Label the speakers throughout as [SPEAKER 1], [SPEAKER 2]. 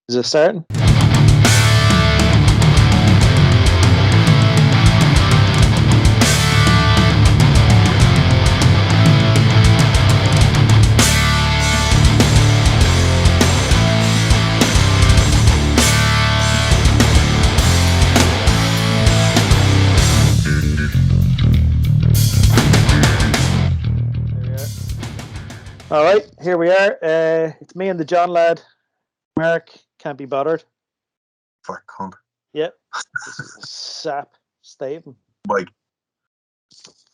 [SPEAKER 1] Is it starting? All right, here we are. It's me and the John lad. Mark can't be bothered.
[SPEAKER 2] Fuck cunt.
[SPEAKER 1] Yep. This is a sap Stephen.
[SPEAKER 2] Mike.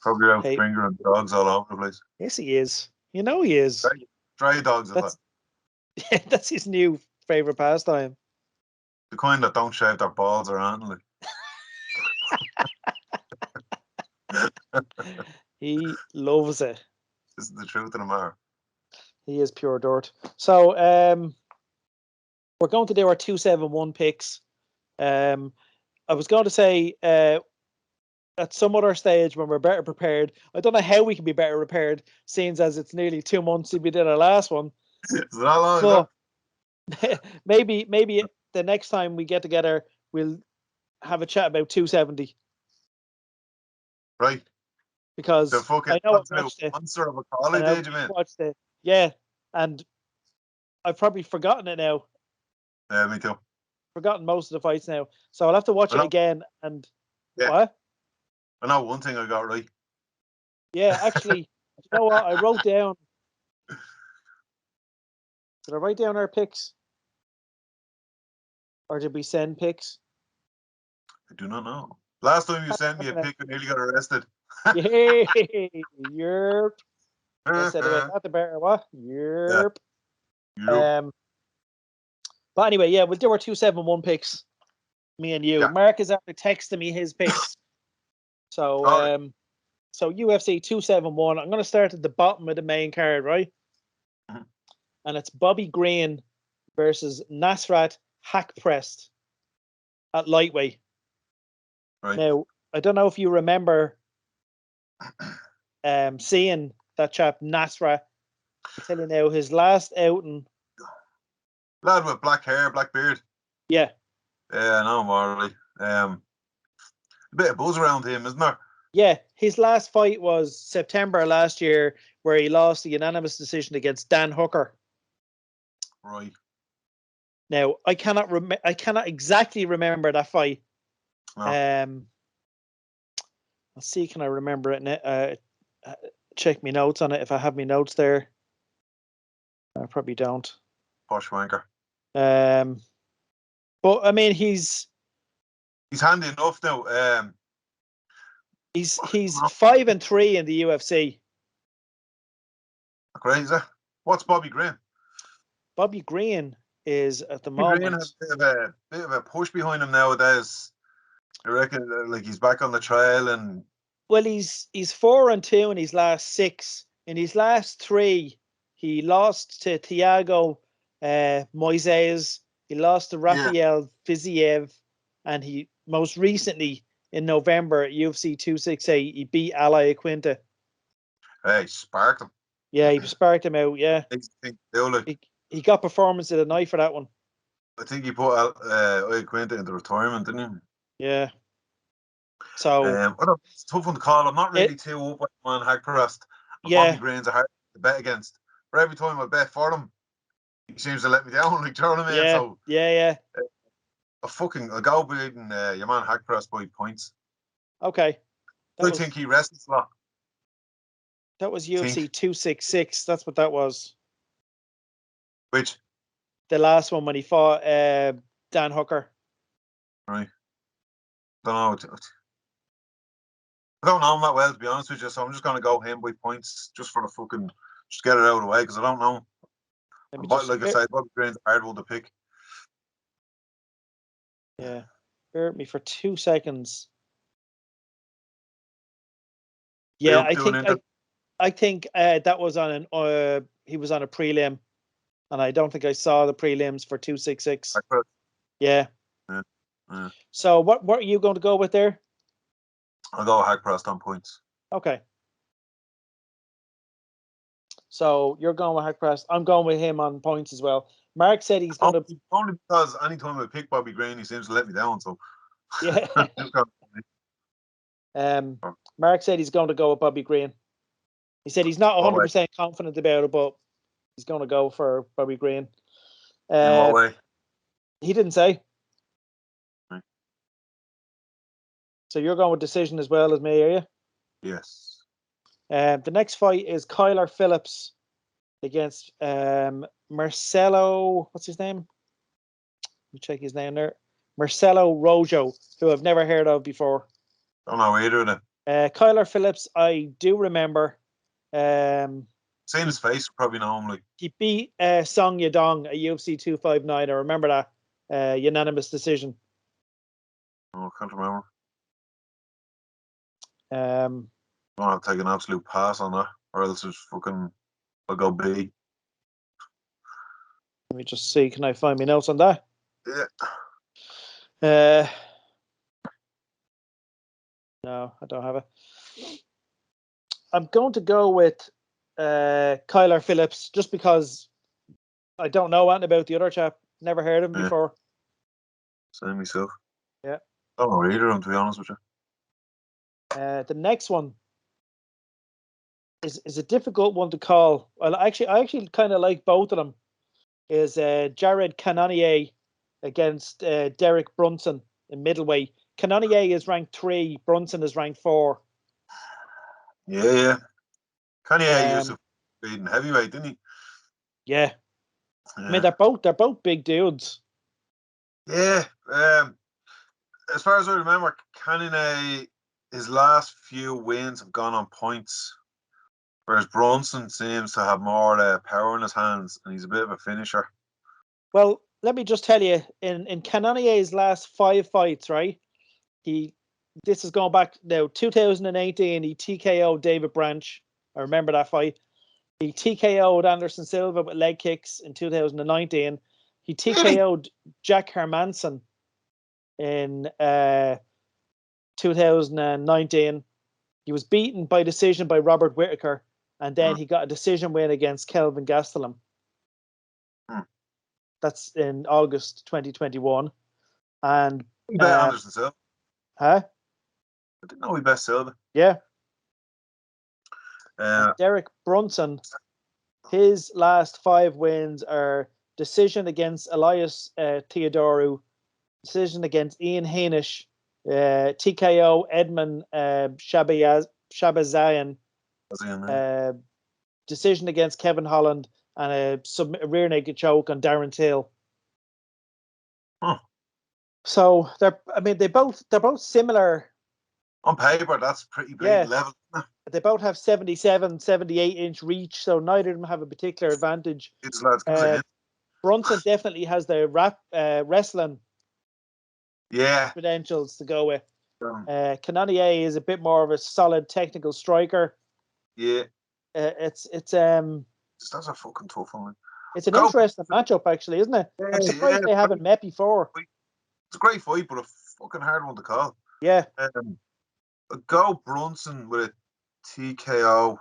[SPEAKER 2] Probably out finger and dogs all over the place.
[SPEAKER 1] Yes, he is. You know he is.
[SPEAKER 2] Dry dogs.
[SPEAKER 1] That's his new favourite pastime.
[SPEAKER 2] The kind that don't shave their balls around. Like.
[SPEAKER 1] He loves it.
[SPEAKER 2] This is the truth of the matter.
[SPEAKER 1] He is pure dirt. So we're going to do our 271 picks. I was going to say at some other stage when we're better prepared. I don't know how we can be better prepared, seeing as it's nearly 2 months since we did our last one.
[SPEAKER 2] Is that long?
[SPEAKER 1] But maybe the next time we get together, we'll have a chat about 270.
[SPEAKER 2] Right.
[SPEAKER 1] Because
[SPEAKER 2] the fucking
[SPEAKER 1] I know I watched it.
[SPEAKER 2] Monster of a college age, man.
[SPEAKER 1] Watched it. Yeah, and I've probably forgotten it now.
[SPEAKER 2] Yeah, me too.
[SPEAKER 1] Forgotten most of the fights now, so I'll have to watch it again. And what?
[SPEAKER 2] I know one thing I got right.
[SPEAKER 1] Yeah, actually, you know what? I wrote down. Did I write down our picks, or did we send picks?
[SPEAKER 2] I do not know. Last time you sent me a pick, I nearly got arrested.
[SPEAKER 1] Yay! Yerp. I said about that the better what? Yerp.
[SPEAKER 2] Yeah.
[SPEAKER 1] But anyway, yeah, we'll do our 271 picks. Me and you. Yeah. Mark is after texting me his picks. So so UFC 271. I'm gonna start at the bottom of the main card, right?
[SPEAKER 2] Mm-hmm.
[SPEAKER 1] And it's Bobby Green versus Nasrat Hakprest at lightweight.
[SPEAKER 2] Right.
[SPEAKER 1] Now, I don't know if you remember seeing that chap Nasrat. I tell you now, his last outing.
[SPEAKER 2] Lad with black hair, black beard.
[SPEAKER 1] Yeah.
[SPEAKER 2] Yeah, I know more a bit of buzz around him, isn't there?
[SPEAKER 1] Yeah, his last fight was September last year, where he lost a unanimous decision against Dan Hooker.
[SPEAKER 2] Right.
[SPEAKER 1] Now, I cannot exactly remember that fight.
[SPEAKER 2] No.
[SPEAKER 1] Let's see, can I remember it? Check my notes on it if I have my notes there. I probably don't.
[SPEAKER 2] Posh wanker.
[SPEAKER 1] But I mean, he's
[SPEAKER 2] handy enough now.
[SPEAKER 1] He's 5-3 in the UFC.
[SPEAKER 2] Crazy. What's Bobby Green?
[SPEAKER 1] Bobby Green is at the
[SPEAKER 2] Bobby
[SPEAKER 1] moment.
[SPEAKER 2] Green has a bit of a push behind him nowadays. I reckon, like he's back on the trail and.
[SPEAKER 1] Well, he's 4-2 in his last 6. In his last 3, he lost to Thiago Moises. He lost to Rafael Fiziev, and he most recently in November at UFC 268 he beat Ali Aquinta.
[SPEAKER 2] Hey, sparked him.
[SPEAKER 1] Yeah, he sparked him out. Yeah, he got performance of the night for that one.
[SPEAKER 2] I think he put Aquinta into retirement, didn't he?
[SPEAKER 1] Yeah. So
[SPEAKER 2] it's a tough one to call. I'm not really too up with man Hagperest. Bobby Green's a hard to bet against. But every time I bet for him, he seems to let me down. Like, do you know what I mean?
[SPEAKER 1] Yeah.
[SPEAKER 2] So
[SPEAKER 1] yeah.
[SPEAKER 2] I'll go beating your man Hagperest by points.
[SPEAKER 1] Okay.
[SPEAKER 2] I think he rests a lot.
[SPEAKER 1] That was UFC 266. That's what that was.
[SPEAKER 2] Which?
[SPEAKER 1] The last one when he fought Dan Hooker.
[SPEAKER 2] Right. I don't know him that well, to be honest with you, so I'm just going to go him by points just for the fucking, just get it out of the way, because I don't know. Like I said, Bobby Green's a hard one to pick.
[SPEAKER 1] Yeah. Bear with me for 2 seconds. Yeah, I think that was on he was on a prelim, and I don't think I saw the prelims for 266. Yeah. So what are you going to go with there?
[SPEAKER 2] I'll go Hagperest on points.
[SPEAKER 1] Okay. So you're going with Hackcross. I'm going with him on points as well. Mark said he's going to.
[SPEAKER 2] Only because anytime I pick Bobby Green, he seems to let me down. So
[SPEAKER 1] Yeah. Mark said he's going to go with Bobby Green. He said he's not 100% confident about it, but he's going to go for Bobby Green.
[SPEAKER 2] In what way?
[SPEAKER 1] He didn't say.
[SPEAKER 2] Right.
[SPEAKER 1] So you're going with decision as well as me, are you?
[SPEAKER 2] Yes.
[SPEAKER 1] The next fight is Kyler Phillips against Marcelo. What's his name? Let me check his name there. Marcelo Rojo, who I've never heard of before.
[SPEAKER 2] Don't know either of them.
[SPEAKER 1] Kyler Phillips, I do remember.
[SPEAKER 2] Seen his face, probably know him. Like
[SPEAKER 1] he beat Song Yadong at UFC 259. I remember that unanimous decision.
[SPEAKER 2] Oh, I can't remember.
[SPEAKER 1] I'm
[SPEAKER 2] gonna have to take an absolute pass on that, or else it's fucking. I'll go B.
[SPEAKER 1] Let me just see. Can I find my notes on that?
[SPEAKER 2] Yeah.
[SPEAKER 1] No, I don't have it. I'm going to go with Kyler Phillips just because I don't know anything about the other chap. Never heard of him before.
[SPEAKER 2] Same myself.
[SPEAKER 1] Yeah.
[SPEAKER 2] I don't know either of them, to be honest with you.
[SPEAKER 1] The next one is a difficult one to call. Well, I actually kind of like both of them. Is Jared Cannonier against Derek Brunson in middleweight. Cannonier is ranked 3. Brunson is ranked 4.
[SPEAKER 2] Yeah. Kanye used to be in heavyweight, didn't he?
[SPEAKER 1] Yeah. I mean, they're both big dudes.
[SPEAKER 2] Yeah. As far as I remember, Cannonier, his last few wins have gone on points, whereas Brunson seems to have more power in his hands, and he's a bit of a finisher.
[SPEAKER 1] Well, let me just tell you, in Cannonier's last 5 fights, right? This is going back now, 2018, he TKO'd David Branch. I remember that fight. He TKO'd Anderson Silva with leg kicks in 2019. He TKO'd Jack Hermanson in 2019. He was beaten by decision by Robert Whittaker, and then he got a decision win against Kelvin Gastelum. That's in August 2021. And
[SPEAKER 2] he bet Anderson Silva.
[SPEAKER 1] Huh?
[SPEAKER 2] I didn't know he bet Silva.
[SPEAKER 1] Yeah. Derek Brunson, his last 5 wins are decision against Elias Theodoru, decision against Ian Hainish, TKO Edmund Shabazian, decision against Kevin Holland, and a rear naked choke on Darren Till.
[SPEAKER 2] Huh.
[SPEAKER 1] So they're both similar.
[SPEAKER 2] On paper, that's pretty big level.
[SPEAKER 1] They both have 77, 78-inch reach, so neither of them have a particular advantage.
[SPEAKER 2] It's lads, give us a hint.
[SPEAKER 1] Brunson definitely has the wrestling credentials to go with. Cannonier is a bit more of a solid technical striker.
[SPEAKER 2] Yeah.
[SPEAKER 1] It's
[SPEAKER 2] that's a fucking tough one.
[SPEAKER 1] It's an interesting matchup, actually, isn't it? I'm surprised they haven't met before.
[SPEAKER 2] It's a great fight, but a fucking hard one to call.
[SPEAKER 1] Yeah.
[SPEAKER 2] Go Brunson with a TKO.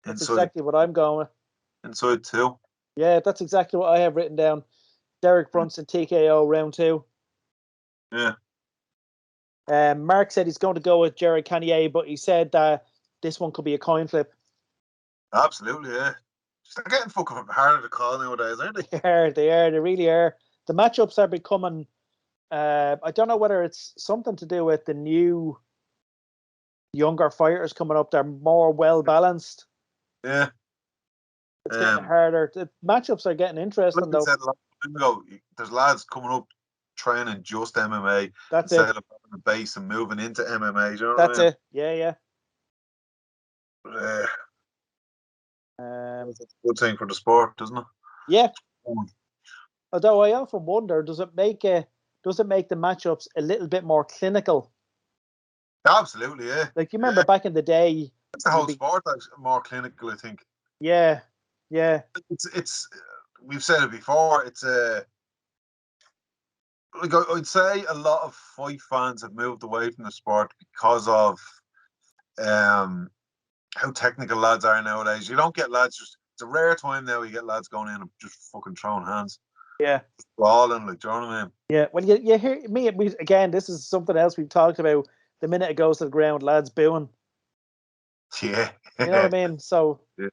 [SPEAKER 1] That's exactly what I'm going with.
[SPEAKER 2] Inside 2.
[SPEAKER 1] Yeah, that's exactly what I have written down. Derek Brunson TKO round 2.
[SPEAKER 2] Yeah.
[SPEAKER 1] Mark said he's going to go with Jared Cannonier, but he said that this one could be a coin flip.
[SPEAKER 2] Absolutely, yeah. They're getting fucking harder to call nowadays, aren't they?
[SPEAKER 1] They are. They really are. The matchups are becoming. I don't know whether it's something to do with the new younger fighters coming up. They're more well balanced.
[SPEAKER 2] Yeah.
[SPEAKER 1] It's getting harder. The matchups are getting interesting,
[SPEAKER 2] like
[SPEAKER 1] though.
[SPEAKER 2] Said a long time ago, there's lads coming up training just MMA.
[SPEAKER 1] That's
[SPEAKER 2] instead
[SPEAKER 1] it.
[SPEAKER 2] of having the base and moving into MMA. You know
[SPEAKER 1] That's
[SPEAKER 2] what I mean?
[SPEAKER 1] it. Yeah.
[SPEAKER 2] But, that's a good thing for the sport, doesn't it?
[SPEAKER 1] Yeah. Although I often wonder, does it make the matchups a little bit more clinical?
[SPEAKER 2] Absolutely, yeah.
[SPEAKER 1] Like you remember back in the day,
[SPEAKER 2] it's the whole sport that's more clinical, I think.
[SPEAKER 1] Yeah.
[SPEAKER 2] It's we've said it before. It's like I'd say a lot of fight fans have moved away from the sport because of how technical lads are nowadays. You don't get lads it's a rare time now you get lads going in and just fucking throwing hands.
[SPEAKER 1] Yeah.
[SPEAKER 2] Brawling, like, do you know what I mean?
[SPEAKER 1] Yeah. Well, you hear me again. This is something else we've talked about. The minute it goes to the ground, lads booing.
[SPEAKER 2] Yeah.
[SPEAKER 1] You know what I mean? So
[SPEAKER 2] Yeah.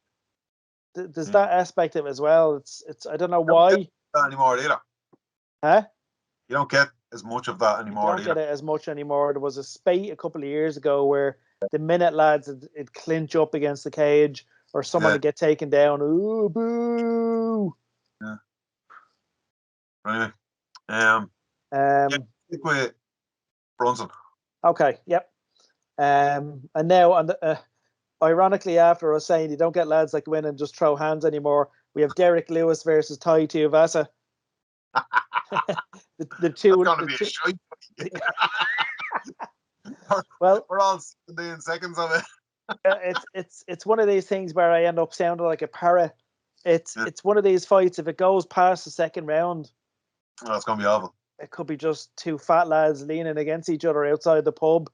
[SPEAKER 1] There's that aspect of it as well. It's I don't know
[SPEAKER 2] You don't get
[SPEAKER 1] why.
[SPEAKER 2] that anymore either.
[SPEAKER 1] Huh?
[SPEAKER 2] You don't get as much of that
[SPEAKER 1] You
[SPEAKER 2] anymore
[SPEAKER 1] don't
[SPEAKER 2] either.
[SPEAKER 1] get it as much anymore. There was a spate a couple of years ago where the minute lads would clinch up against the cage or someone would get taken down. Ooh, boo!
[SPEAKER 2] Yeah. Anyway, stick with Brunson.
[SPEAKER 1] Okay, yep. And now on the ironically, after us saying you don't get lads that go in and just throw hands anymore, we have Derek Lewis versus Tai Tuivasa. the two.
[SPEAKER 2] That's gonna be a shite.
[SPEAKER 1] Well,
[SPEAKER 2] we're all doing seconds of
[SPEAKER 1] it. It's one of these things where I end up sounding like a parrot. It's one of these fights. If it goes past the second round,
[SPEAKER 2] it's gonna be awful.
[SPEAKER 1] It could be just two fat lads leaning against each other outside the pub.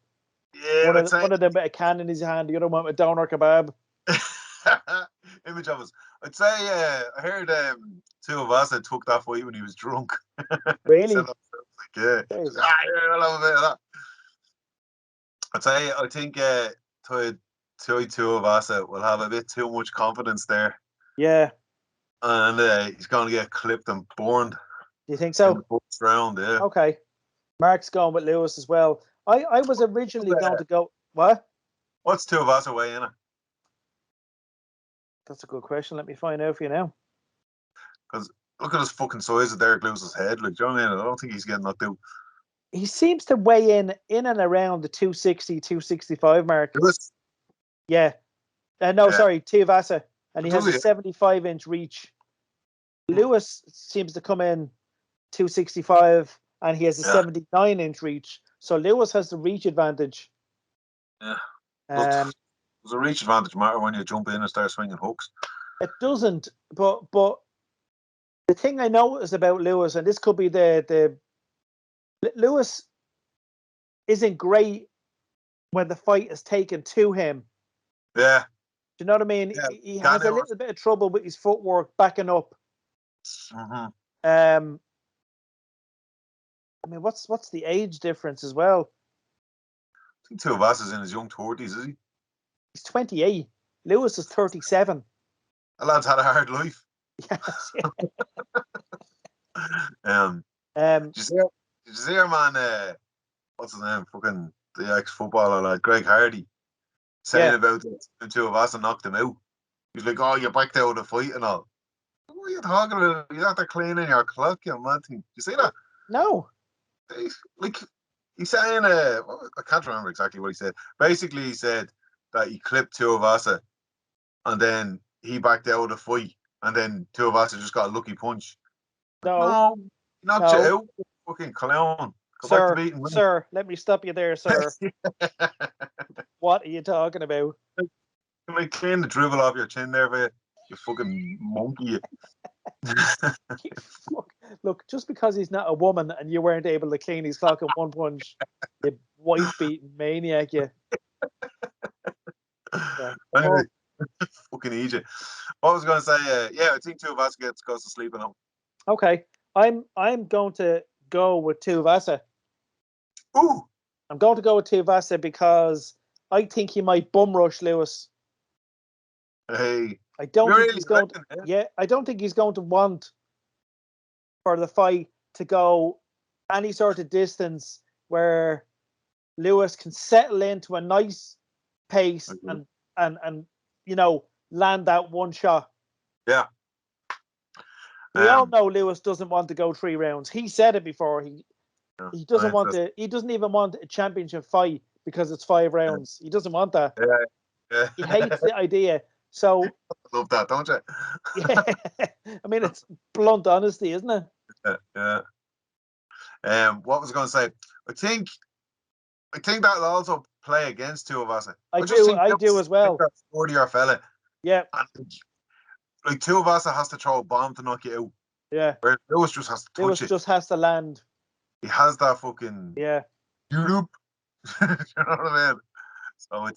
[SPEAKER 2] Yeah,
[SPEAKER 1] one of them with a can in his hand, the other one with a doner kebab.
[SPEAKER 2] Image of us. I'd say I heard Tuivasa took that fight when he was drunk.
[SPEAKER 1] Really?
[SPEAKER 2] Yeah. I'll have a bit of that. I think Tuivasa will have a bit too much confidence there.
[SPEAKER 1] Yeah.
[SPEAKER 2] And he's going to get clipped and burned.
[SPEAKER 1] Do you think so?
[SPEAKER 2] In the first round, yeah.
[SPEAKER 1] Okay. Mark's going with Lewis as well. I was originally going to go. What?
[SPEAKER 2] What's Tuivasa weigh in at?
[SPEAKER 1] That's a good question. Let me find out for you now.
[SPEAKER 2] Because look at his fucking size of Derek Lewis's head. Like, do you know what I mean? I don't think he's getting knocked out.
[SPEAKER 1] He seems to weigh in and around the 260, 265 mark.
[SPEAKER 2] Lewis?
[SPEAKER 1] Yeah. Sorry, Tuivasa. And he has a 75-inch reach. Lewis seems to come in 265 and he has a 79-inch reach. So Lewis has the reach advantage.
[SPEAKER 2] Yeah. There's a reach advantage matter when you jump in and start swinging hooks.
[SPEAKER 1] It doesn't, but the thing I noticed about Lewis, and this could be the Lewis isn't great when the fight is taken to him.
[SPEAKER 2] Yeah.
[SPEAKER 1] Do you know what I mean?
[SPEAKER 2] Yeah.
[SPEAKER 1] He has a little bit of trouble with his footwork backing up.
[SPEAKER 2] Mm-hmm.
[SPEAKER 1] I mean, what's the age difference as well?
[SPEAKER 2] I think Tuivasa's in his young 30s, is he?
[SPEAKER 1] He's 28. Lewis is 37.
[SPEAKER 2] The lad's had a hard life.
[SPEAKER 1] Yes.
[SPEAKER 2] Did you see our man? What's his name? Fucking the ex-footballer lad, Greg Hardy, saying about it when Tuivasa knocked him out. He's like, "Oh, you backed out of the fight and all." What are you talking about? You're not cleaning your clock, you mad thing. You see that?
[SPEAKER 1] No.
[SPEAKER 2] He's saying, I can't remember exactly what he said. Basically, he said that he clipped Tuivasa and then he backed out of the fight and then Tuivasa just got a lucky punch. No, he knocked you out, fucking clown. Go back to beating me.
[SPEAKER 1] Sir, let me stop you there, sir. What are you talking about?
[SPEAKER 2] Can I clean the dribble off your chin there, for you fucking monkey.
[SPEAKER 1] Look, just because he's not a woman and you weren't able to clean his clock in one punch, you wife-beating maniac, you.
[SPEAKER 2] Anyway, fucking Egypt. What was I going to say? I think Tuivasa goes to sleep now.
[SPEAKER 1] Okay, I'm going to go with Tuivasa.
[SPEAKER 2] Ooh.
[SPEAKER 1] I'm going to go with Tuivasa because I think he might bum rush Lewis.
[SPEAKER 2] Hey.
[SPEAKER 1] I don't think he's going to. I don't think he's going to want for the fight to go any sort of distance where Lewis can settle into a nice pace and land that one shot.
[SPEAKER 2] Yeah.
[SPEAKER 1] We all know Lewis doesn't want to go 3 rounds. He said it before. He doesn't want to. He doesn't even want a championship fight because it's 5 rounds. He doesn't want that.
[SPEAKER 2] Yeah.
[SPEAKER 1] He hates the idea. So
[SPEAKER 2] love that, don't you?
[SPEAKER 1] Yeah. I mean, it's blunt honesty, isn't it?
[SPEAKER 2] Yeah. What was I going to say? I think that'll also play against Tuivasa.
[SPEAKER 1] I do as well.
[SPEAKER 2] That 40-year fella.
[SPEAKER 1] Yeah.
[SPEAKER 2] And, like, Tuivasa has to throw a bomb to knock you out.
[SPEAKER 1] Yeah.
[SPEAKER 2] Where Lewis just has to touch
[SPEAKER 1] Lewis
[SPEAKER 2] it.
[SPEAKER 1] just has to land.
[SPEAKER 2] He has that fucking.
[SPEAKER 1] Yeah.
[SPEAKER 2] You know what I mean? So I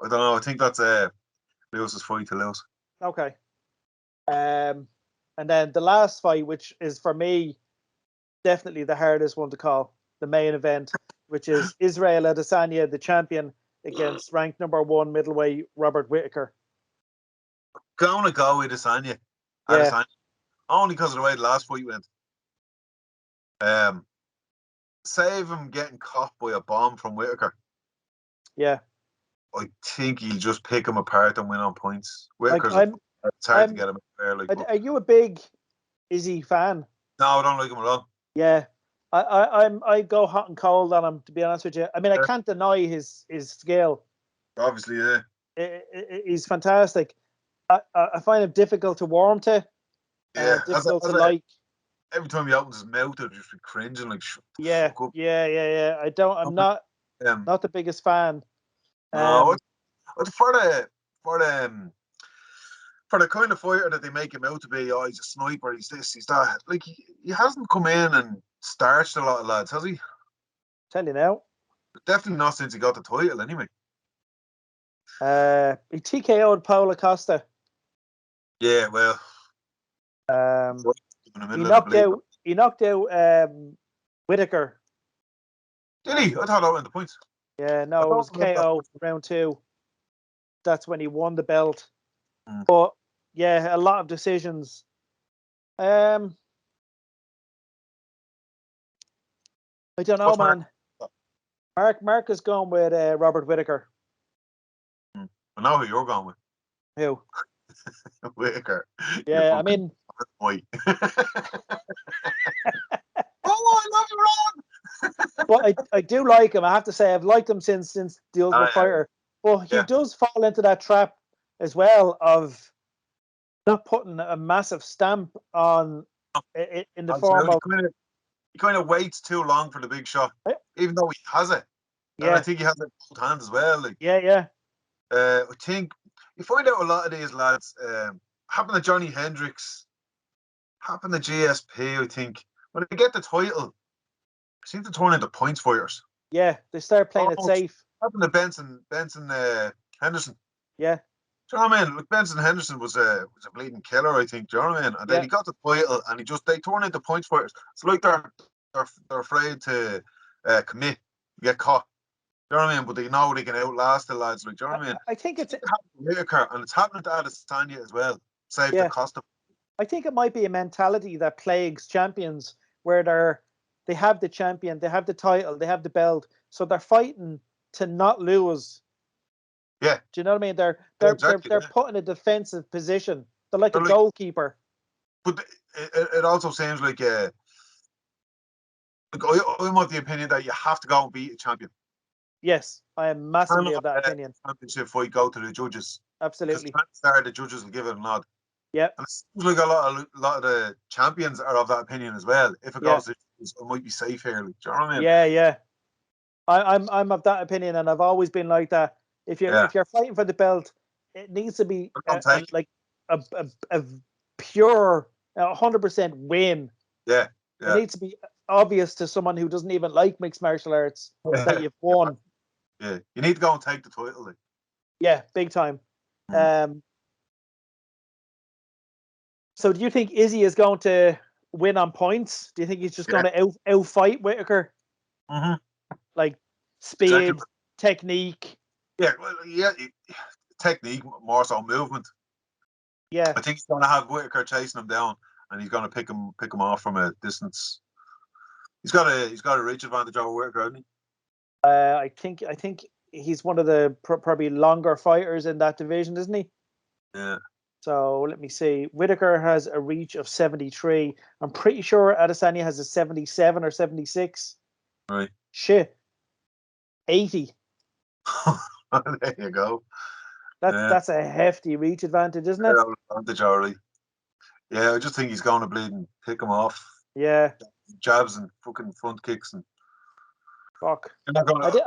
[SPEAKER 2] don't know. I think that's Lewis's fight to Lewis.
[SPEAKER 1] Okay. And then the last fight, which is for me definitely the hardest one to call, the main event, which is Israel Adesanya, the champion, against ranked number 1 middleweight Robert Whittaker.
[SPEAKER 2] Gonna go with Adesanya.
[SPEAKER 1] Yeah.
[SPEAKER 2] Adesanya. Only because of the way the last fight went. Save him getting caught by a bomb from Whittaker.
[SPEAKER 1] Yeah.
[SPEAKER 2] I think he'll just pick him apart and win on points.
[SPEAKER 1] Like,
[SPEAKER 2] Whittaker's it's hard to get him there. Like,
[SPEAKER 1] are you a big Izzy fan?
[SPEAKER 2] No, I don't like him at all.
[SPEAKER 1] Yeah. I go hot and cold on him, to be honest with you. I mean, I can't deny his skill.
[SPEAKER 2] Obviously, yeah.
[SPEAKER 1] He's fantastic. I find him difficult to warm to.
[SPEAKER 2] Yeah,
[SPEAKER 1] difficult to like.
[SPEAKER 2] Every time he opens his mouth, I'd just be cringing. Like,
[SPEAKER 1] yeah. I'm not the biggest fan.
[SPEAKER 2] No, for the kind of fighter that they make him out to be, he's a sniper, he's this, he's that. Like, he hasn't come in and starched a lot of lads, has he?
[SPEAKER 1] Tell you now.
[SPEAKER 2] Definitely not since he got the title, anyway.
[SPEAKER 1] He TKO'd Paulo Costa.
[SPEAKER 2] Yeah, well.
[SPEAKER 1] He knocked out Whittaker.
[SPEAKER 2] Did he? I thought that went the points.
[SPEAKER 1] Yeah, no, it was KO round 2. That's when he won the belt. But yeah, a lot of decisions. I don't know, man. Mark is going with Robert Whittaker.
[SPEAKER 2] I know who you're going with.
[SPEAKER 1] Who?
[SPEAKER 2] Whittaker.
[SPEAKER 1] Yeah, I mean.
[SPEAKER 2] Boy. Oh, I love you, Rob.
[SPEAKER 1] But I do like him. I have to say, I've liked him since the Ultimate Fighter. But he does fall into that trap as well of not putting a massive stamp on in the form of.
[SPEAKER 2] He kind of waits too long for the big shot, even though he has it. Yeah. And I think he has it in both hands as well. Like,
[SPEAKER 1] yeah.
[SPEAKER 2] I think you find out a lot of these lads. Happened to Johnny Hendricks, happened to GSP. I think when they get the title, they seem to turn into points fighters.
[SPEAKER 1] Yeah, they start playing it safe.
[SPEAKER 2] Happened to Benson Henderson.
[SPEAKER 1] Yeah.
[SPEAKER 2] Do you know what I mean? Look, Benson Henderson was a bleeding killer, I think. Do you know what I mean? And then he got the title, and they turn into points fighters. It's like they're afraid to commit, get caught. Do you know what I mean? But they know they can outlast the lads. Like, do you know what I mean?
[SPEAKER 1] I think it's
[SPEAKER 2] Whittaker, and it's happening to Adesanya as well. Save the cost of.
[SPEAKER 1] I think it might be a mentality that plagues champions, where they have the champion, they have the title, they have the belt, so they're fighting to not lose.
[SPEAKER 2] Yeah.
[SPEAKER 1] Do you know what I mean? They're put in a defensive position. They're like a goalkeeper.
[SPEAKER 2] But it also seems like I'm of the opinion that you have to go and beat a champion.
[SPEAKER 1] Yes, I am massively of that opinion.
[SPEAKER 2] Championship fight go to the judges.
[SPEAKER 1] Absolutely.
[SPEAKER 2] Because the judges will give it a nod.
[SPEAKER 1] Yeah.
[SPEAKER 2] And it seems like a lot of the champions are of that opinion as well. If it goes to the judges, it might be safe here. Like, do you know what I mean?
[SPEAKER 1] Yeah. I'm of that opinion, and I've always been like that. If you're fighting for the belt, it needs to be like a pure 100% win.
[SPEAKER 2] Yeah.
[SPEAKER 1] It needs to be obvious to someone who doesn't even like mixed martial arts that you've won.
[SPEAKER 2] Yeah, you need to go and take the title. Like.
[SPEAKER 1] Yeah, big time. So do you think Izzy is going to win on points? Do you think he's just going to outfight Whittaker?
[SPEAKER 2] Mm-hmm.
[SPEAKER 1] Like speed, technique.
[SPEAKER 2] Yeah, technique, more so movement.
[SPEAKER 1] Yeah,
[SPEAKER 2] I think he's going to have Whittaker chasing him down, and he's going to pick him off from a distance. He's got a reach advantage over Whittaker, hasn't he?
[SPEAKER 1] I think he's one of the probably longer fighters in that division, isn't he?
[SPEAKER 2] Yeah.
[SPEAKER 1] So let me see. Whittaker has a reach of 73. I'm pretty sure Adesanya has a 77 or 76.
[SPEAKER 2] Right.
[SPEAKER 1] Shit. 80.
[SPEAKER 2] There you go.
[SPEAKER 1] That's a hefty reach advantage, isn't it?
[SPEAKER 2] Advantage already. Yeah, I just think he's going to bleed and pick him off.
[SPEAKER 1] Yeah.
[SPEAKER 2] Jabs and fucking front kicks and.
[SPEAKER 1] Fuck.
[SPEAKER 2] I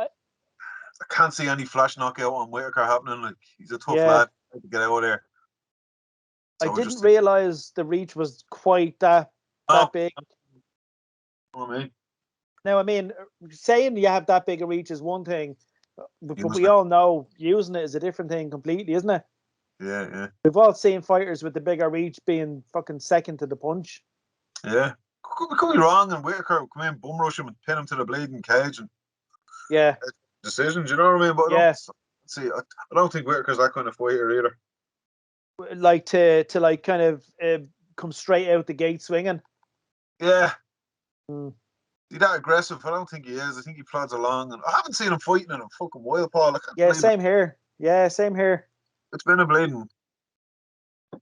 [SPEAKER 2] can't see any flash knockout on Whittaker happening. Like, he's a tough lad to get out of there.
[SPEAKER 1] So I didn't realize the reach was quite that big. Now, I mean, saying you have that big a reach is one thing, but we all know using it is a different thing completely, isn't it?
[SPEAKER 2] Yeah.
[SPEAKER 1] We've all seen fighters with the bigger reach being fucking second to the punch.
[SPEAKER 2] Yeah. Could be wrong, and Whitaker would come in, bum rush him, and pin him to the bleeding cage, and
[SPEAKER 1] Yeah,
[SPEAKER 2] decisions. You know what I mean? But
[SPEAKER 1] yeah.
[SPEAKER 2] I don't think Whitaker's that kind of fighter either.
[SPEAKER 1] Like to like kind of come straight out the gate swinging.
[SPEAKER 2] Yeah.
[SPEAKER 1] Mm.
[SPEAKER 2] He's that aggressive. I don't think he is. I think he plods along, and I haven't seen him fighting in a fucking while, Paul. I can't
[SPEAKER 1] Yeah,
[SPEAKER 2] believe it.
[SPEAKER 1] same here. Yeah, same here.
[SPEAKER 2] It's been a bleeding.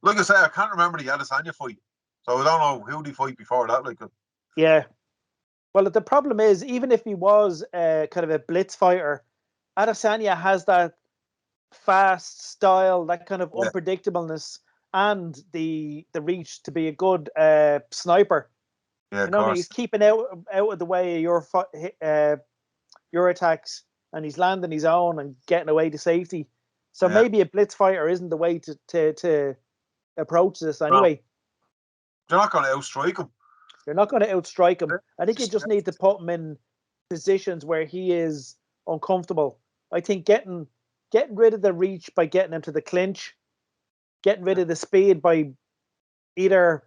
[SPEAKER 2] Like I say, I can't remember the Adesanya fight, so I don't know who they fight before that. Like,
[SPEAKER 1] Yeah. Well, the problem is, even if he was kind of a blitz fighter, Adesanya has that fast style, that kind of
[SPEAKER 2] yeah,
[SPEAKER 1] unpredictableness, and the reach to be a good sniper.
[SPEAKER 2] yeah,
[SPEAKER 1] You
[SPEAKER 2] of
[SPEAKER 1] know what I mean?
[SPEAKER 2] course.
[SPEAKER 1] He's keeping out of the way of your attacks, and he's landing his own and getting away to safety. So
[SPEAKER 2] Yeah,
[SPEAKER 1] maybe a blitz fighter isn't the way to approach this
[SPEAKER 2] no,
[SPEAKER 1] anyway.
[SPEAKER 2] you're not going to outstrike him.
[SPEAKER 1] You're not going to outstrike him. I think you
[SPEAKER 2] Just
[SPEAKER 1] just need to put him in positions where he is uncomfortable. I think getting rid of the reach by getting him to the clinch, getting rid of the speed by either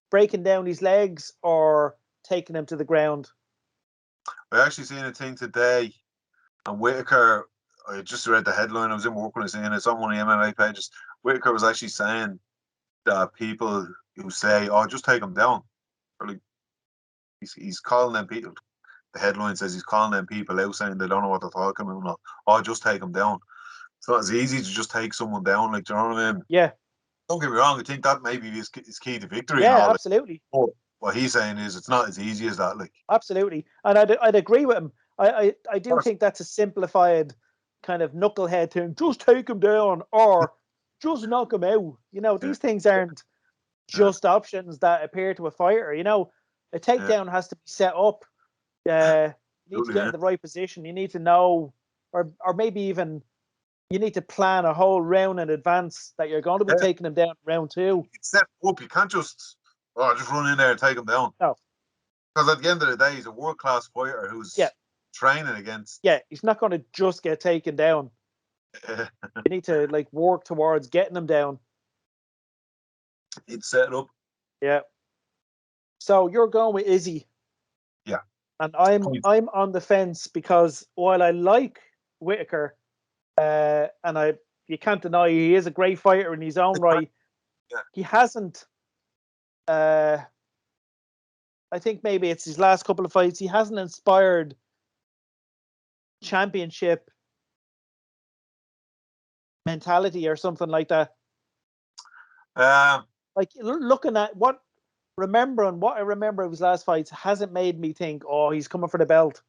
[SPEAKER 1] breaking down his legs or taking him to the ground.
[SPEAKER 2] I actually seen a thing today, and Whitaker. I just read the headline. I was in work when I seen it. It's on one of the MMA pages. Whitaker was actually saying that people who say, "Oh, just take him down," or like he's calling them people. The headline says he's calling them people out, saying they don't know what they're talking about. No, oh, just take them down. It's not as easy to just take someone down. Like, do you know what I mean?
[SPEAKER 1] Yeah,
[SPEAKER 2] Don't get me wrong. I think that maybe is key to victory and
[SPEAKER 1] yeah,
[SPEAKER 2] all. Like,
[SPEAKER 1] absolutely,
[SPEAKER 2] but what he's saying is it's not as easy as that. Like,
[SPEAKER 1] absolutely, and I'd agree with him. I
[SPEAKER 2] of
[SPEAKER 1] do
[SPEAKER 2] course,
[SPEAKER 1] think that's a simplified kind of knucklehead thing. Just take him down or just knock him out. You know,
[SPEAKER 2] yeah,
[SPEAKER 1] these things aren't
[SPEAKER 2] yeah,
[SPEAKER 1] just options that appear to a fighter. You know, a
[SPEAKER 2] yeah,
[SPEAKER 1] takedown has to be set up. You need to
[SPEAKER 2] absolutely,
[SPEAKER 1] get
[SPEAKER 2] yeah,
[SPEAKER 1] in the right position. You need to know, or maybe even you need to plan a whole round in advance that you're going to be
[SPEAKER 2] yeah.
[SPEAKER 1] taking them down round two.
[SPEAKER 2] It's set up. You can't just just run in there and take him down.
[SPEAKER 1] No,
[SPEAKER 2] Because at the end of the day, he's a world class fighter
[SPEAKER 1] yeah,
[SPEAKER 2] who's training against.
[SPEAKER 1] yeah. He's not going to just get taken down. You need to like work towards getting them down.
[SPEAKER 2] It's set up.
[SPEAKER 1] Yeah. So you're going with Izzy,
[SPEAKER 2] Yeah.
[SPEAKER 1] and I'm on the fence because while I like Whitaker, and you can't deny he is a great fighter in his own right.
[SPEAKER 2] Yeah.
[SPEAKER 1] He hasn't. I think maybe it's his last couple of fights. He hasn't inspired championship mentality or something like that. Like looking at remembering what I remember of his last fights hasn't made me think, oh, he's coming for the belt.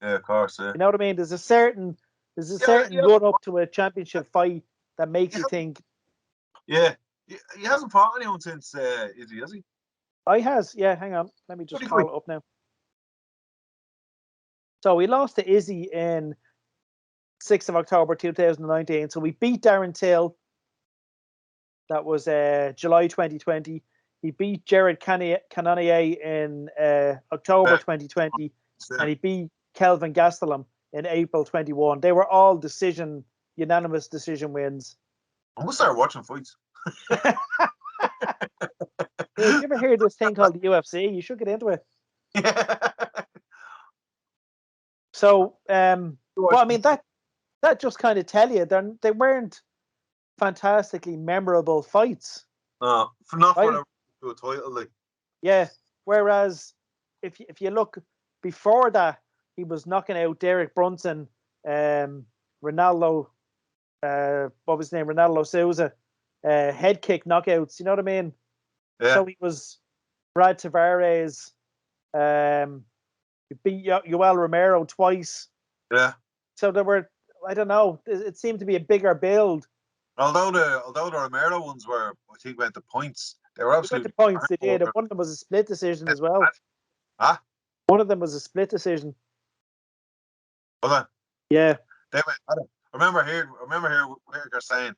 [SPEAKER 2] Yeah, of course. Yeah.
[SPEAKER 1] You know what I mean? There's a certain
[SPEAKER 2] Yeah.
[SPEAKER 1] run up to a championship fight that makes you think.
[SPEAKER 2] Yeah. He hasn't fought anyone since, is he? Has he?
[SPEAKER 1] I has, yeah. Hang on, let me just
[SPEAKER 2] Pretty
[SPEAKER 1] call
[SPEAKER 2] quick.
[SPEAKER 1] it up now. So he lost to Izzy in 6th of October 2019. So we beat Darren Till. That was July 2020. He beat Jared Cannonier in October
[SPEAKER 2] Yeah.
[SPEAKER 1] 2020, and
[SPEAKER 2] Yeah.
[SPEAKER 1] he beat Kelvin Gastelum in April 21. They were all unanimous decision wins.
[SPEAKER 2] I'm gonna start watching fights.
[SPEAKER 1] Hey, did you ever hear this thing called the UFC? You should get into it.
[SPEAKER 2] Yeah.
[SPEAKER 1] So, well, I mean that just kind of tell you they weren't fantastically memorable fights.
[SPEAKER 2] No, not
[SPEAKER 1] right?
[SPEAKER 2] for a title. Like,
[SPEAKER 1] Yeah. Whereas if you look before that, he was knocking out Derek Brunson, Ronaldo, what was his name? Ronaldo Souza, head kick knockouts. You know what I mean?
[SPEAKER 2] yeah,
[SPEAKER 1] So he was Brad Tavares. He beat Yoel Romero twice.
[SPEAKER 2] yeah.
[SPEAKER 1] So there were, I don't know, it seemed to be a bigger build.
[SPEAKER 2] Although the Romero ones were, I think, went to points. They were
[SPEAKER 1] They went to
[SPEAKER 2] absolutely
[SPEAKER 1] points, they did. And
[SPEAKER 2] hardcore.
[SPEAKER 1] one of them was a split decision as well.
[SPEAKER 2] Huh?
[SPEAKER 1] One of them was a split decision.
[SPEAKER 2] Hold on.
[SPEAKER 1] Yeah.
[SPEAKER 2] They went. I remember hearing Whitaker saying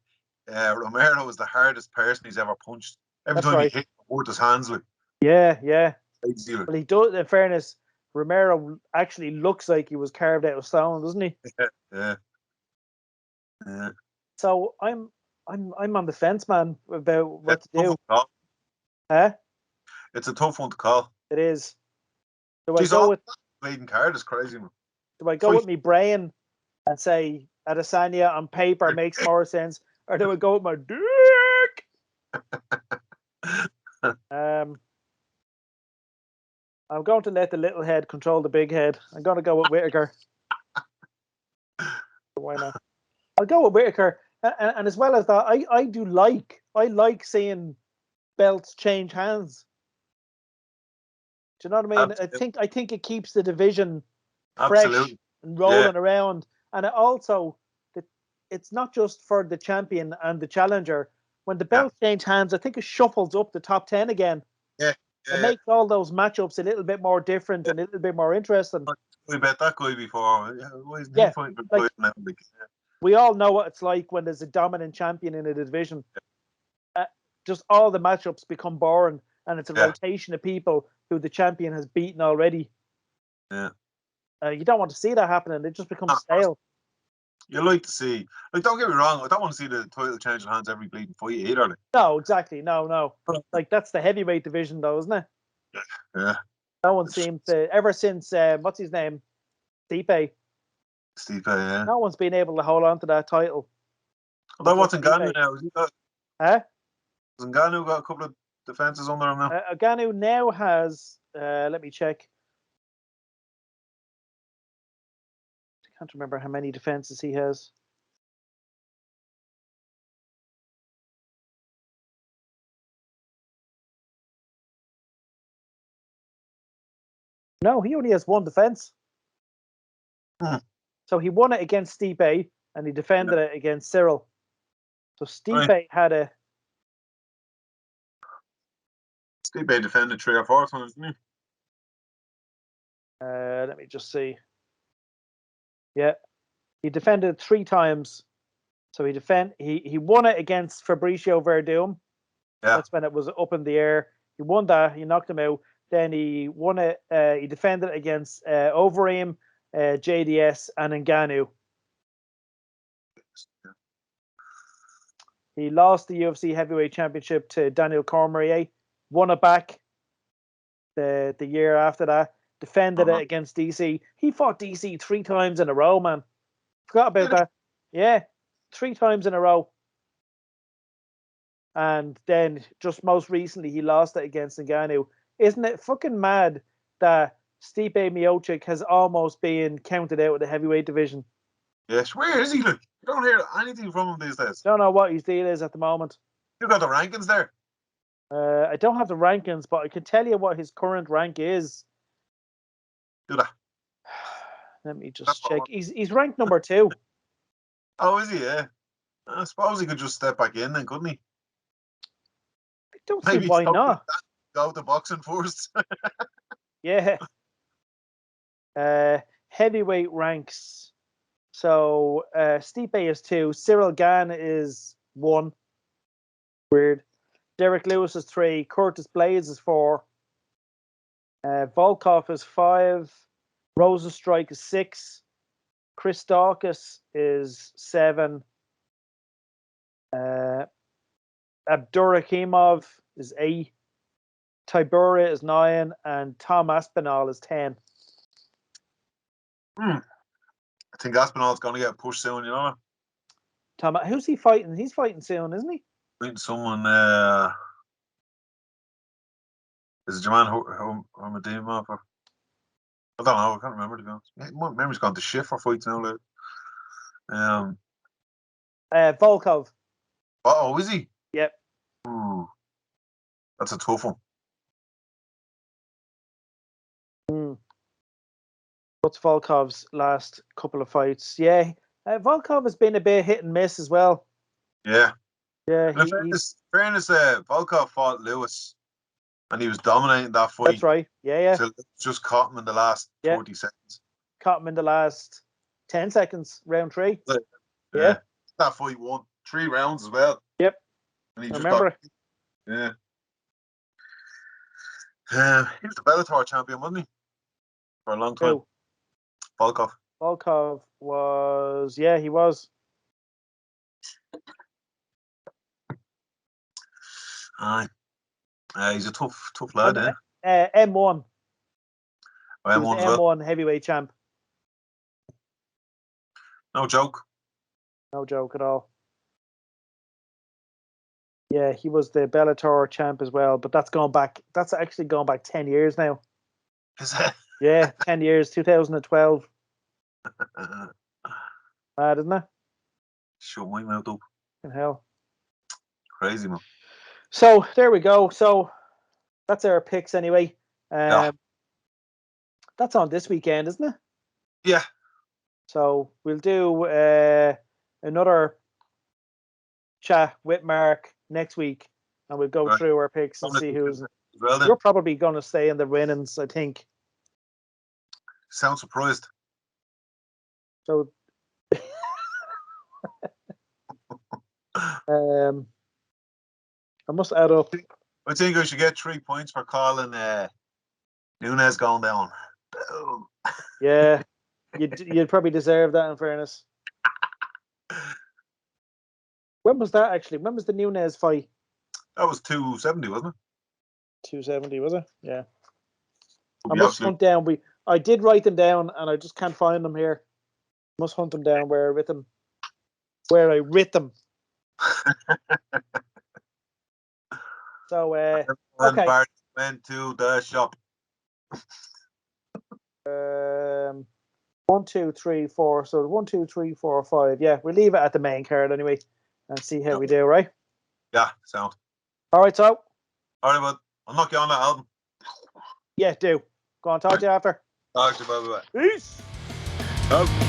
[SPEAKER 2] Romero was the hardest person he's ever punched. Every
[SPEAKER 1] That's
[SPEAKER 2] time he
[SPEAKER 1] right.
[SPEAKER 2] hit, he hurt his hands like.
[SPEAKER 1] Yeah.
[SPEAKER 2] Crazy.
[SPEAKER 1] Well, he does. In fairness, Romero actually looks like he was carved out of stone, doesn't he?
[SPEAKER 2] Yeah.
[SPEAKER 1] So I'm on the fence, man, about what
[SPEAKER 2] It's
[SPEAKER 1] to
[SPEAKER 2] a tough
[SPEAKER 1] do.
[SPEAKER 2] one to call.
[SPEAKER 1] Huh?
[SPEAKER 2] It's a tough one to call.
[SPEAKER 1] It is. Do I
[SPEAKER 2] Geez,
[SPEAKER 1] go
[SPEAKER 2] all
[SPEAKER 1] with
[SPEAKER 2] bleeding card is crazy, man.
[SPEAKER 1] me brain and say Adesanya on paper makes more sense, or do I go with my dick? I'm going to let the little head control the big head. I'm going to go with Whittaker. Why not? I'll go with Whittaker, and as well as that, I like seeing belts change hands. Do you know what I mean?
[SPEAKER 2] Absolutely.
[SPEAKER 1] I think it keeps the division fresh
[SPEAKER 2] Absolutely.
[SPEAKER 1] and rolling around, and it's not just for the champion and the challenger. When the belts change hands, I think it shuffles up the top 10 again.
[SPEAKER 2] Yeah.
[SPEAKER 1] It makes all those matchups a little bit more different and a little bit more interesting.
[SPEAKER 2] We bet that guy before. Why isn't he
[SPEAKER 1] Yeah,
[SPEAKER 2] fighting
[SPEAKER 1] like,
[SPEAKER 2] for now?
[SPEAKER 1] we all know what it's like when there's a dominant champion in a division. Just all the matchups become boring, and it's a rotation of people who the champion has beaten already.
[SPEAKER 2] Yeah.
[SPEAKER 1] You don't want to see that happening. It just becomes stale.
[SPEAKER 2] You like to see, like, don't get me wrong, I don't want to see the title change hands every bleeding fight either. Like.
[SPEAKER 1] No, exactly. No. Like, that's the heavyweight division, though, isn't it?
[SPEAKER 2] Yeah.
[SPEAKER 1] No one seems to, ever since, what's his name? Stipe,
[SPEAKER 2] yeah.
[SPEAKER 1] no one's been able to hold on to that title.
[SPEAKER 2] Although what's Ngannou now?
[SPEAKER 1] Huh?
[SPEAKER 2] Has Ngannou got a couple of defenses under him now?
[SPEAKER 1] Ngannou now has, let me check. I can't remember how many defenses he has. No, he only has one defense. So he won it against Stipe, and he defended it against Cyril. So Stipe had a...
[SPEAKER 2] Stipe defended 3 or 4 times, didn't he?
[SPEAKER 1] Let me just see. Yeah, he defended 3 times. So he won it against Fabricio Verdum.
[SPEAKER 2] Yeah.
[SPEAKER 1] That's when it was up in the air. He won that. He knocked him out. Then he won it. He defended it against Overeem, JDS, and Ngannou. He lost the UFC Heavyweight Championship to Daniel Cormier. Won it back the year after that. Defended it against DC. He fought DC 3 times in a row, man. Forgot about that. Yeah, 3 times in a row. And then just most recently, he lost it against Ngannou. Isn't it fucking mad that Stipe Miocic has almost been counted out of the heavyweight division?
[SPEAKER 2] Yes, where is he? Like, you don't hear anything from him these days.
[SPEAKER 1] Don't know what his deal is at the moment.
[SPEAKER 2] You got the rankings there.
[SPEAKER 1] I don't have the rankings, but I can tell you what his current rank is.
[SPEAKER 2] Do that.
[SPEAKER 1] Let me just check. He's ranked number 2.
[SPEAKER 2] Oh, is he? Yeah. I suppose he could just step back in then, couldn't he?
[SPEAKER 1] I don't see why not.
[SPEAKER 2] Go to boxing first.
[SPEAKER 1] Yeah. Heavyweight ranks. So Stipe is 2. Cyril Gane is 1. Weird. Derek Lewis is 3. Curtis Blades is 4. Volkov is 5. Rosenstrike is 6. Chris Dawkins is 7. Abdurakhimov is 8. Tybura is 9. And Tom Aspinall is 10.
[SPEAKER 2] I think Aspinall's going to get pushed soon, you know.
[SPEAKER 1] Tom, who's he fighting? He's fighting soon, isn't he?
[SPEAKER 2] Fighting someone. Is it Jaman Hormadimov? I don't know. I can't remember, to be honest. My memory's gone to shit for fights now. Like.
[SPEAKER 1] Volkov.
[SPEAKER 2] Oh, is he?
[SPEAKER 1] Yep.
[SPEAKER 2] Ooh, that's a tough one.
[SPEAKER 1] What's Volkov's last couple of fights? Yeah, Volkov has been a bit hit and miss as well.
[SPEAKER 2] Yeah.
[SPEAKER 1] Yeah.
[SPEAKER 2] In fairness, Volkov fought Lewis, and he was dominating that fight.
[SPEAKER 1] That's right. Yeah.
[SPEAKER 2] So just caught him in the last 40 seconds.
[SPEAKER 1] Caught him in the last 10 seconds, round 3.
[SPEAKER 2] Yeah. That fight won 3 rounds as well.
[SPEAKER 1] Yep.
[SPEAKER 2] And he
[SPEAKER 1] Remember it.
[SPEAKER 2] Yeah. He was the Bellator champion, wasn't he? For a long time.
[SPEAKER 1] Who?
[SPEAKER 2] Volkov.
[SPEAKER 1] Volkov was, he was.
[SPEAKER 2] Aye. He's a tough lad,
[SPEAKER 1] And,
[SPEAKER 2] eh?
[SPEAKER 1] M1.
[SPEAKER 2] Oh,
[SPEAKER 1] He was the
[SPEAKER 2] M1 as well.
[SPEAKER 1] M1 heavyweight champ.
[SPEAKER 2] No joke.
[SPEAKER 1] No joke at all. Yeah, he was the Bellator champ as well, but that's actually gone back 10 years now.
[SPEAKER 2] Is it?
[SPEAKER 1] Yeah, 10 years, 2012. Mad, isn't it?
[SPEAKER 2] Shut my mouth up.
[SPEAKER 1] In hell.
[SPEAKER 2] Crazy, man.
[SPEAKER 1] So there we go. So that's our picks anyway.
[SPEAKER 2] Yeah.
[SPEAKER 1] That's on this weekend, isn't it?
[SPEAKER 2] Yeah.
[SPEAKER 1] So we'll do another chat with Mark next week, and we'll go through our picks and see who's.
[SPEAKER 2] Well then.
[SPEAKER 1] You're probably going to stay in the winnings, I think.
[SPEAKER 2] Sound surprised.
[SPEAKER 1] So, I must add up.
[SPEAKER 2] I think I should get 3 points for calling Nunes going down. Boom.
[SPEAKER 1] Yeah, you'd probably deserve that, in fairness. When was that actually? When was the Nunes fight?
[SPEAKER 2] That was 270, wasn't it?
[SPEAKER 1] 270, was it? Yeah.
[SPEAKER 2] Would
[SPEAKER 1] I
[SPEAKER 2] be
[SPEAKER 1] must
[SPEAKER 2] absolute-
[SPEAKER 1] hunt down. I did write them down, and I just can't find them here. Must hunt them down where I writ them. Where I writ them. So
[SPEAKER 2] And
[SPEAKER 1] okay.
[SPEAKER 2] Bart went to the shop.
[SPEAKER 1] 1, 2, 3, 4. So 1, 2, 3, 4, 5. Yeah, we'll leave it at the main card anyway, and see how we do. Right?
[SPEAKER 2] Yeah, sound.
[SPEAKER 1] All right, so.
[SPEAKER 2] All right, bud. I'll knock you on that album.
[SPEAKER 1] Yeah, do. Go on, talk to you after.
[SPEAKER 2] Talk to you, bye.
[SPEAKER 1] Peace.
[SPEAKER 2] Oh.